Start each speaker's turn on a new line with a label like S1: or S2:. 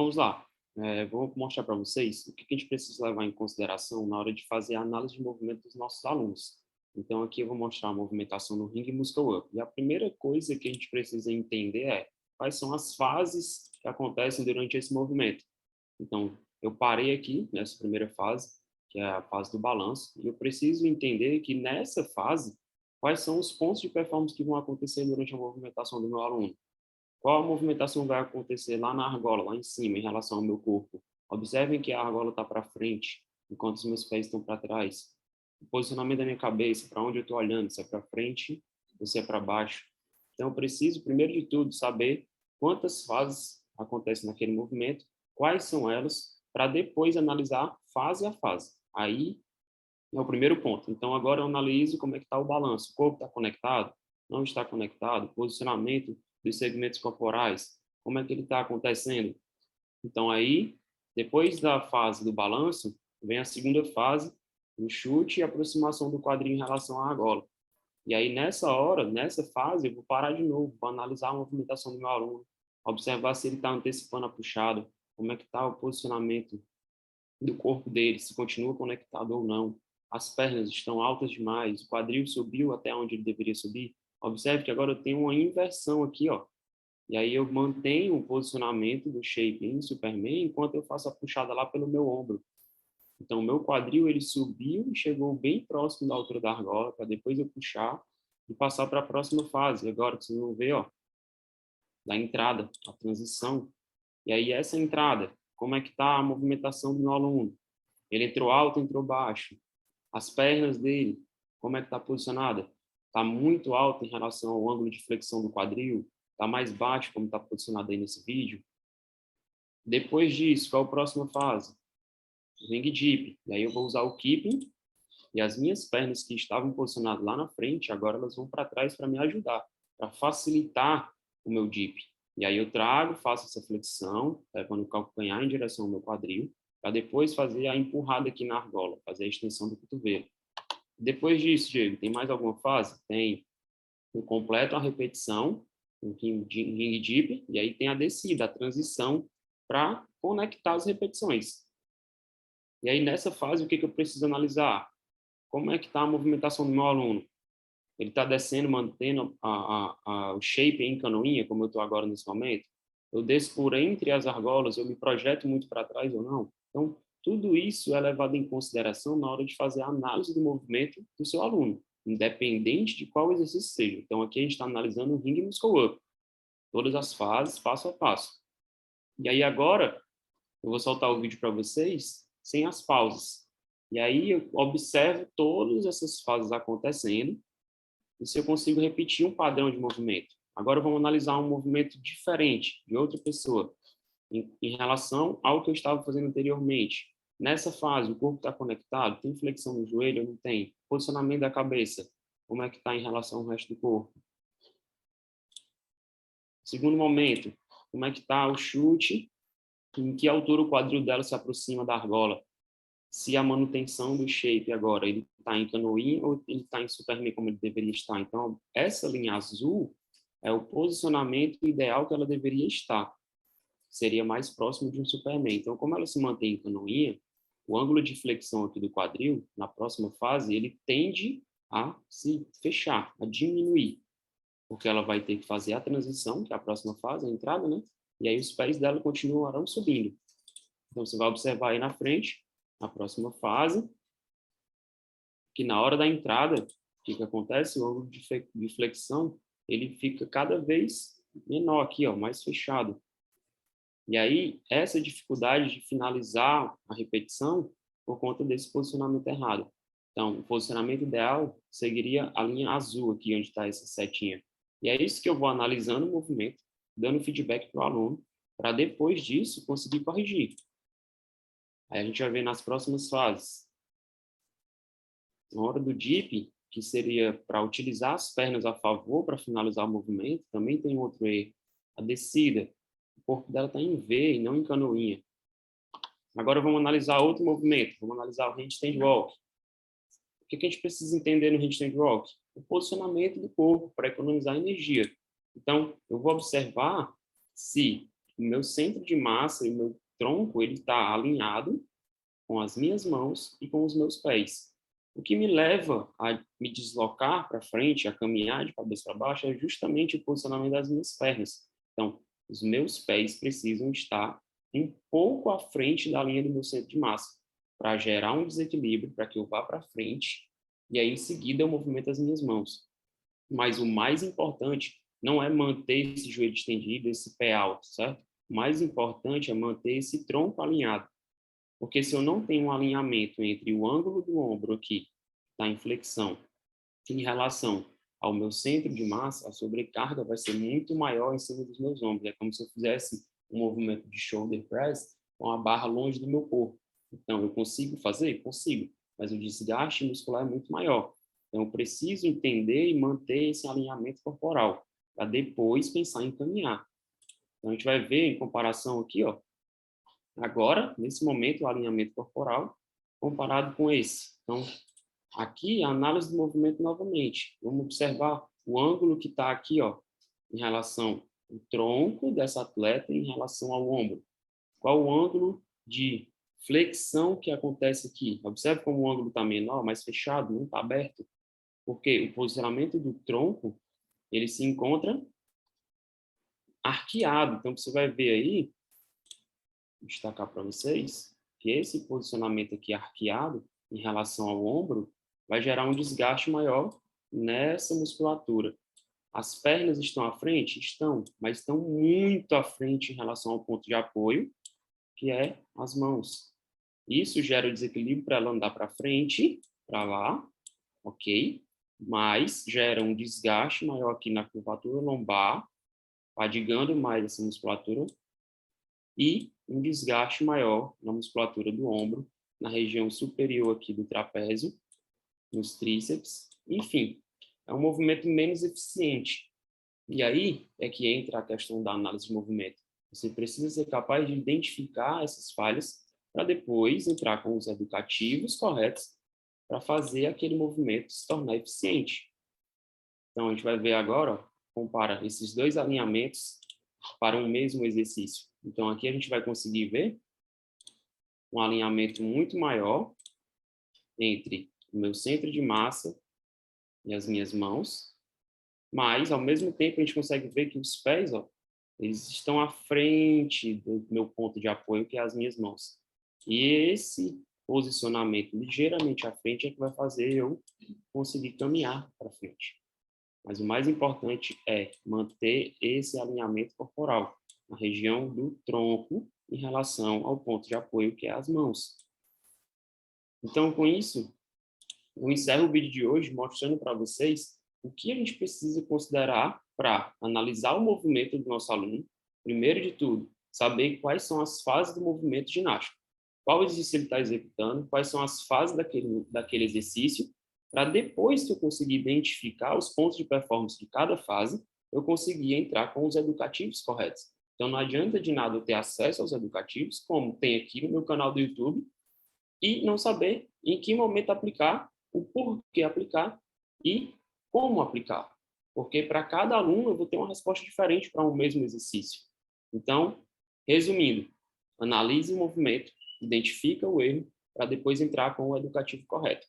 S1: vamos lá. Vou mostrar para vocês o que a gente precisa levar em consideração na hora de fazer a análise de movimento dos nossos alunos. Então, aqui eu vou mostrar a movimentação no Ring Muscle Up. E a primeira coisa que a gente precisa entender é quais são as fases que acontecem durante esse movimento. Então, eu parei aqui nessa primeira fase, que é a fase do balanço, e eu preciso entender que nessa fase, quais são os pontos de performance que vão acontecer durante a movimentação do meu aluno. Qual a movimentação vai acontecer lá na argola, lá em cima, em relação ao meu corpo? Observem que a argola está para frente, enquanto os meus pés estão para trás. O posicionamento da minha cabeça, para onde eu estou olhando, se é para frente ou se é para baixo. Então, eu preciso, primeiro de tudo, saber quantas fases acontecem naquele movimento, quais são elas, para depois analisar fase a fase. Aí é o primeiro ponto. Então, agora eu analiso como é que está o balanço. O corpo está conectado? Não está conectado? Posicionamento dos segmentos corporais? Como é que ele está acontecendo? Então, aí, depois da fase do balanço, vem a segunda fase, o chute e aproximação do quadril em relação à argola. E aí, nessa hora, nessa fase, eu vou parar de novo, vou analisar a movimentação do meu aluno, observar se ele está antecipando a puxada, como é que está o posicionamento do corpo dele, se continua conectado ou não. As pernas estão altas demais, o quadril subiu até onde ele deveria subir. Observe que agora eu tenho uma inversão aqui, ó. E aí eu mantenho o posicionamento do shape em Superman enquanto eu faço a puxada lá pelo meu ombro. Então, o meu quadril, ele subiu e chegou bem próximo da altura da argola, para depois eu puxar e passar para a próxima fase. Agora, vocês vão ver, ó, da entrada, a transição. E aí, essa entrada, como é que está a movimentação do meu aluno? Ele entrou alto, entrou baixo. As pernas dele, como é que está posicionada? Está muito alta em relação ao ângulo de flexão do quadril? Está mais baixo, como está posicionado aí nesse vídeo? Depois disso, qual é a próxima fase? Ring dip. E aí eu vou usar o keeping e as minhas pernas que estavam posicionadas lá na frente, agora elas vão para trás para me ajudar, para facilitar o meu dip. E aí eu trago, faço essa flexão, levando o calcanhar em direção ao meu quadril, para depois fazer a empurrada aqui na argola, fazer a extensão do cotovelo. Depois disso, Diego, tem mais alguma fase? Tem. Eu completo a repetição, um ring dip, e aí tem a descida, a transição, para conectar as repetições. E aí, nessa fase, o que eu preciso analisar? Como é que está a movimentação do meu aluno? Ele está descendo, mantendo o shape em canoinha, como eu estou agora nesse momento? Eu desço por entre as argolas, eu me projeto muito para trás ou não? Então, tudo isso é levado em consideração na hora de fazer a análise do movimento do seu aluno, independente de qual exercício seja. Então, aqui a gente está analisando o Ring Muscle Up, todas as fases, passo a passo. E aí, agora, eu vou soltar o vídeo para vocês sem as pausas. E aí eu observo todas essas fases acontecendo e se eu consigo repetir um padrão de movimento. Agora vamos analisar um movimento diferente de outra pessoa em relação ao que eu estava fazendo anteriormente. Nessa fase, o corpo está conectado? Tem flexão no joelho ou não tem? Posicionamento da cabeça, como é que está em relação ao resto do corpo? Segundo momento, como é que está o chute? Em que altura o quadril dela se aproxima da argola? Se a manutenção do shape agora, ele está em canoinha ou ele está em Superman como ele deveria estar. Então, essa linha azul é o posicionamento ideal que ela deveria estar. Seria mais próximo de um Superman. Então, como ela se mantém em canoinha, o ângulo de flexão aqui do quadril, na próxima fase, ele tende a se fechar, a diminuir, porque ela vai ter que fazer a transição, que é a próxima fase, a entrada, né? E aí os pés dela continuarão subindo. Então, você vai observar aí na frente, a próxima fase, que na hora da entrada, o que acontece? O ângulo de flexão, ele fica cada vez menor aqui, ó, mais fechado. E aí, essa dificuldade de finalizar a repetição por conta desse posicionamento errado. Então, o posicionamento ideal seguiria a linha azul aqui, onde está essa setinha. E é isso que eu vou analisando o movimento, dando feedback para o aluno, para depois disso conseguir corrigir. Aí a gente vai ver nas próximas fases. Na hora do dip, que seria para utilizar as pernas a favor para finalizar o movimento, também tem outro erro. A descida, o corpo dela está em V e não em canoinha. Agora vamos analisar outro movimento, vamos analisar o handstand walk. O que a gente precisa entender no handstand walk? O posicionamento do corpo para economizar energia. Então, eu vou observar se o meu centro de massa e o meu tronco ele está alinhado com as minhas mãos e com os meus pés. O que me leva a me deslocar para frente, a caminhar de cabeça para baixo, é justamente o posicionamento das minhas pernas. Então, os meus pés precisam estar um pouco à frente da linha do meu centro de massa, para gerar um desequilíbrio, para que eu vá para frente, e aí em seguida eu movimento as minhas mãos. Mas o mais importante não é manter esse joelho estendido, esse pé alto, certo? O mais importante é manter esse tronco alinhado. Porque se eu não tenho um alinhamento entre o ângulo do ombro aqui, está em flexão, em relação ao meu centro de massa, a sobrecarga vai ser muito maior em cima dos meus ombros. É como se eu fizesse um movimento de shoulder press com a barra longe do meu corpo. Então, eu consigo fazer? Consigo, mas o desgaste muscular é muito maior. Então, eu preciso entender e manter esse alinhamento corporal, para depois pensar em caminhar. Então, a gente vai ver em comparação aqui, ó, agora, nesse momento, o alinhamento corporal comparado com esse. Então, aqui, a análise do movimento novamente. Vamos observar o ângulo que está aqui, ó, em relação ao tronco dessa atleta em relação ao ombro. Qual o ângulo de flexão que acontece aqui? Observe como o ângulo está menor, mais fechado, não está aberto. Porque o posicionamento do tronco, ele se encontra arqueado. Então, você vai ver aí, vou destacar para vocês, que esse posicionamento aqui arqueado em relação ao ombro vai gerar um desgaste maior nessa musculatura. As pernas estão à frente? Estão, mas estão muito à frente em relação ao ponto de apoio, que é as mãos. Isso gera o desequilíbrio para ela andar para frente, para lá, ok? Mas gera um desgaste maior aqui na curvatura lombar, fadigando mais essa musculatura, e um desgaste maior na musculatura do ombro, na região superior aqui do trapézio, nos tríceps, enfim, é um movimento menos eficiente. E aí é que entra a questão da análise de movimento. Você precisa ser capaz de identificar essas falhas para depois entrar com os educativos corretos para fazer aquele movimento se tornar eficiente. Então, a gente vai ver agora, ó, compara esses dois alinhamentos para um mesmo exercício. Então, aqui a gente vai conseguir ver um alinhamento muito maior entre o meu centro de massa e as minhas mãos, mas, ao mesmo tempo, a gente consegue ver que os pés, ó, eles estão à frente do meu ponto de apoio, que é as minhas mãos. E esse posicionamento ligeiramente à frente é que vai fazer eu conseguir caminhar para frente. Mas o mais importante é manter esse alinhamento corporal na região do tronco em relação ao ponto de apoio, que é as mãos. Então, com isso, eu encerro o vídeo de hoje mostrando para vocês o que a gente precisa considerar para analisar o movimento do nosso aluno. Primeiro de tudo, saber quais são as fases do movimento ginástico. Qual exercício ele está executando, quais são as fases daquele exercício, para depois que eu conseguir identificar os pontos de performance de cada fase, eu conseguir entrar com os educativos corretos. Então, não adianta de nada eu ter acesso aos educativos, como tem aqui no meu canal do YouTube, e não saber em que momento aplicar, o porquê aplicar e como aplicar. Porque para cada aluno eu vou ter uma resposta diferente para um mesmo exercício. Então, resumindo, analise o movimento, identifica o erro, para depois entrar com o educativo correto.